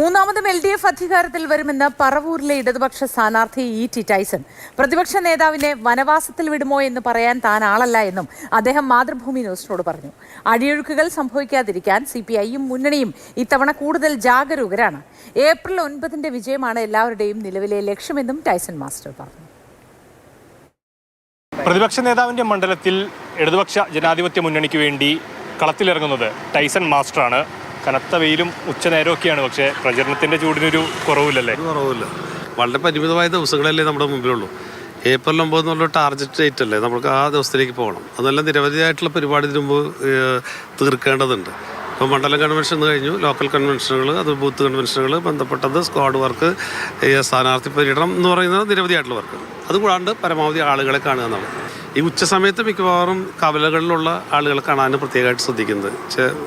മൂന്നാമതും LDF അധികാരത്തിൽ വരുമെന്ന് പറവൂരിലെ ഇടതുപക്ഷ സ്ഥാനാർത്ഥി E.T. ടൈസൺ. പ്രതിപക്ഷ നേതാവിനെ വനവാസത്തിൽ വിടുമോ എന്ന് പറയാൻ താൻ ആളല്ല എന്നും അദ്ദേഹം മാതൃഭൂമി ന്യൂസിനോട് പറഞ്ഞു. അടിയൊഴുക്കുകൾ സംഭവിക്കാതിരിക്കാൻ CPIയും മുന്നണിയും ഇത്തവണ കൂടുതൽ ജാഗരൂകരാണ്. ഏപ്രിൽ 9 വിജയമാണ് എല്ലാവരുടെയും നിലവിലെ ലക്ഷ്യമെന്നും ടൈസൺ മാസ്റ്റർ പറഞ്ഞു. പ്രതിപക്ഷ നേതാവിന്റെ മണ്ഡലത്തിൽ ഇടതുപക്ഷ ജനാധിപത്യ മുന്നണിക്ക് വേണ്ടി കളത്തിലിറങ്ങുന്നത് ടൈസൺ മാസ്റ്ററാണ്. കനത്ത വെയിലും ഉച്ചനേരമൊക്കെയാണ്, പക്ഷേ പ്രചരണത്തിന്റെ ചൂടിനൊരു കുറവില്ലല്ലേ? കുറവില്ല. വളരെ പരിമിതമായ ദിവസങ്ങളല്ലേ നമ്മുടെ മുമ്പിലുള്ളൂ. ഏപ്രിൽ 9 എന്നുള്ള ടാർഗറ്റ് ഡേറ്റ് അല്ലേ, നമുക്ക് ആ ദിവസത്തിലേക്ക് പോകണം. അതെല്ലാം നിരവധിയായിട്ടുള്ള പരിപാടി ഇതിനു മുമ്പ് തീർക്കേണ്ടതുണ്ട്. ഇപ്പോൾ മണ്ഡലം കൺവെൻഷൻ കഴിഞ്ഞു, ലോക്കൽ കൺവെൻഷനുകൾ, അത് ബൂത്ത് കൺവെൻഷനുകൾ, ബന്ധപ്പെട്ടത് സ്ക്വാഡ് വർക്ക്, സ്ഥാനാർത്ഥി പര്യടനം എന്ന് പറയുന്നത് നിരവധിയായിട്ടുള്ള വർക്ക്. അതുകൂടാണ്ട് പരമാവധി ആളുകളെ കാണുക എന്നാണ്. ഈ ഉച്ചസമയത്ത് മിക്കവാറും കവലകളിലുള്ള ആളുകളെ കാണാൻ പ്രത്യേകമായിട്ട് ശ്രദ്ധിക്കുന്നത്.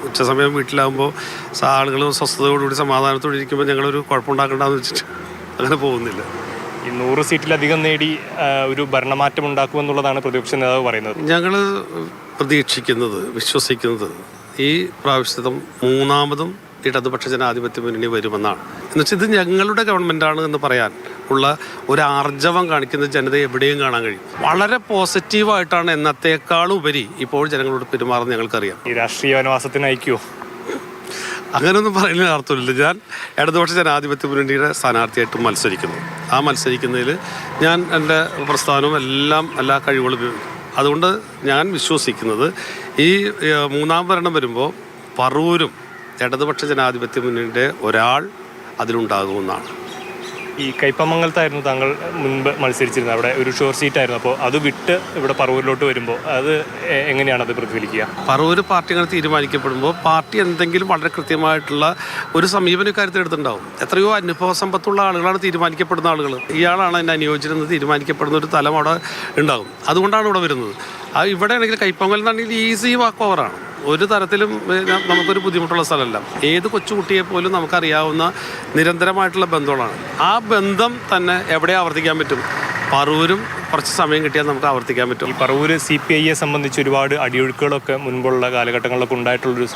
ഉച്ചസമയം വീട്ടിലാകുമ്പോൾ ആളുകൾ സ്വസ്ഥതയോടുകൂടി സമാധാനത്തോടെ ഇരിക്കുമ്പോൾ ഞങ്ങളൊരു കുഴപ്പമുണ്ടാക്കണ്ടെന്ന് വെച്ചിട്ട് അങ്ങനെ പോകുന്നില്ല. ഈ 100 സീറ്റിലധികം നേടി ഒരു ഭരണമാറ്റം ഉണ്ടാക്കുമെന്നുള്ളതാണ് പ്രതിപക്ഷ നേതാവ് പറയുന്നത്. ഞങ്ങൾ പ്രതീക്ഷിക്കുന്നത്, വിശ്വസിക്കുന്നത് ഈ പ്രാവശ്യത്തും മൂന്നാമതും ഇടതുപക്ഷ ജനാധിപത്യ മുന്നണി വരുമെന്നാണ്. എന്നുവെച്ചാൽ ഇത് ഞങ്ങളുടെ ഗവൺമെൻറ്റാണ് എന്ന് പറയാൻ ഉള്ള ഒരു ആർജവം കാണിക്കുന്ന ജനത എവിടെയും കാണാൻ കഴിയും. വളരെ പോസിറ്റീവായിട്ടാണ് എന്നത്തേക്കാളും ഉപരി ഇപ്പോൾ ജനങ്ങളോട് പെരുമാറുന്നത് ഞങ്ങൾക്കറിയാം. ഈ രാഷ്ട്രീയ വനവാസത്തിന് അയക്കുമോ? അങ്ങനെയൊന്നും പറയുന്നതിന് അർത്ഥമില്ല. ഞാൻ ഇടതുപക്ഷ ജനാധിപത്യ മുന്നണിയുടെ സ്ഥാനാർത്ഥിയായിട്ട് മത്സരിക്കുന്നു. ആ മത്സരിക്കുന്നതിൽ ഞാൻ എൻ്റെ പ്രസ്ഥാനവും എല്ലാ കഴിവുകളും ഉപയോഗിക്കും. അതുകൊണ്ട് ഞാൻ വിശ്വസിക്കുന്നത് ഈ മൂന്നാം ഭരണം വരുമ്പോൾ പറവൂരും ഇടതുപക്ഷ ജനാധിപത്യ മുന്നണിയുടെ ഒരാൾ അതിലുണ്ടാകുമെന്നാണ്. ഈ കയ്പമംഗലത്തായിരുന്നു താങ്കൾ മുൻപ് മത്സരിച്ചിരുന്നത്, അവിടെ ഒരു ഷോർ സീറ്റായിരുന്നു. അപ്പോൾ അത് വിട്ട് ഇവിടെ പറവൂരിലോട്ട് വരുമ്പോൾ അത് എങ്ങനെയാണ് അത് പ്രതിഫലിക്കുക? പറവൂർ പാർട്ടി അങ്ങനെ തീരുമാനിക്കപ്പെടുമ്പോൾ പാർട്ടി എന്തെങ്കിലും വളരെ കൃത്യമായിട്ടുള്ള ഒരു സമീപന കാര്യത്തിൽ എടുത്തിട്ടുണ്ടാവും. എത്രയോ അനുഭവ സമ്പത്തുള്ള ആളുകളാണ് തീരുമാനിക്കപ്പെടുന്ന ആളുകൾ. ഇയാളാണ് അതിൻ്റെ അനുയോജ്യനെന്ന് തീരുമാനിക്കപ്പെടുന്ന ഒരു തലം അവിടെ ഉണ്ടാകും. അതുകൊണ്ടാണ് ഇവിടെ വരുന്നത്. ഇവിടെ ആണെങ്കിൽ കയ്പമംഗലം എന്നാണെങ്കിൽ ഈസി വാക്ക് ഓവറാണ്. ഒരു തരത്തിലും നമുക്കൊരു ബുദ്ധിമുട്ടുള്ള സ്ഥലമല്ല. ഏത് കൊച്ചുകുട്ടിയെ പോലും നമുക്കറിയാവുന്ന നിരന്തരമായിട്ടുള്ള ബന്ധങ്ങളാണ്. ആ ബന്ധം തന്നെ എവിടെ ആവർത്തിക്കാൻ പറ്റും? പറവൂരും കുറച്ച് സമയം കിട്ടിയാൽ നമുക്ക് ആവർത്തിക്കാൻ പറ്റും. ഈ പറവൂര് CPIയെ സംബന്ധിച്ച് ഒരുപാട് അടിയൊഴുക്കുകളൊക്കെ മുൻപുള്ള കാലഘട്ടങ്ങളിലൊക്കെ ഉണ്ടായിട്ടുള്ളൊരു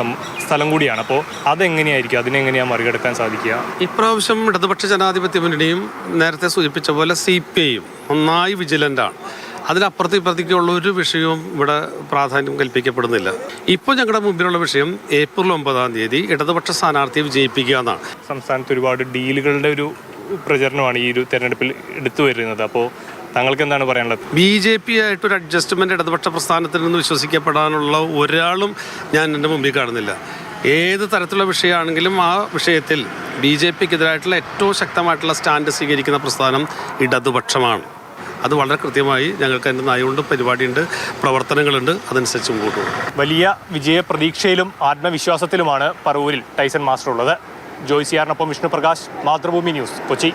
സ്ഥലം കൂടിയാണ്. അപ്പോൾ അതെങ്ങനെയായിരിക്കും, അതിനെങ്ങനെയാണ് മറികടക്കാൻ സാധിക്കുക? ഇപ്രാവശ്യം ഇടതുപക്ഷ ജനാധിപത്യ മുന്നണിയും നേരത്തെ സൂചിപ്പിച്ച പോലെ CPIയും നന്നായി വിജിലൻ്റാണ്. അതിനപ്പുറത്ത് ഇപ്പുറത്തേക്കുള്ള ഒരു വിഷയവും ഇവിടെ പ്രാധാന്യം കൽപ്പിക്കപ്പെടുന്നില്ല. ഇപ്പോൾ ഞങ്ങളുടെ മുമ്പിലുള്ള വിഷയം ഏപ്രിൽ 9 ഇടതുപക്ഷ സ്ഥാനാർത്ഥിയെ വിജയിപ്പിക്കുക എന്നാണ്. സംസ്ഥാനത്ത് ഒരുപാട് ഡീലുകളുടെ ഒരു പ്രചരണമാണ് ഈ ഒരു തെരഞ്ഞെടുപ്പിൽ എടുത്തു വരുന്നത്. അപ്പോൾ താങ്കൾക്ക് എന്താണ് പറയാനുള്ളത്? BJP ആയിട്ടൊരു അഡ്ജസ്റ്റ്മെൻറ്റ് ഇടതുപക്ഷ പ്രസ്ഥാനത്തിൽ നിന്ന് വിശ്വസിക്കപ്പെടാനുള്ള ഒരാളും ഞാൻ എൻ്റെ മുമ്പിൽ കാണുന്നില്ല. ഏത് തരത്തിലുള്ള വിഷയമാണെങ്കിലും ആ വിഷയത്തിൽ BJPക്കെതിരായിട്ടുള്ള ഏറ്റവും ശക്തമായിട്ടുള്ള സ്റ്റാൻഡ് സ്വീകരിക്കുന്ന പ്രസ്ഥാനം ഇടതുപക്ഷമാണ്. അത് വളരെ കൃത്യമായി ഞങ്ങൾക്ക് അതിൻ്റെ നയമുണ്ട്, പരിപാടിയുണ്ട്, പ്രവർത്തനങ്ങളുണ്ട്. അതനുസരിച്ച് മുമ്പോട്ട് പോകും. വലിയ വിജയ പ്രതീക്ഷയിലും ആത്മവിശ്വാസത്തിലുമാണ് പറവൂരിൽ ടൈസൺ മാസ്റ്റർ ഉള്ളത്. ജോയ് സിയാറിനൊപ്പം വിഷ്ണു പ്രകാശ്, മാതൃഭൂമി ന്യൂസ്, കൊച്ചി.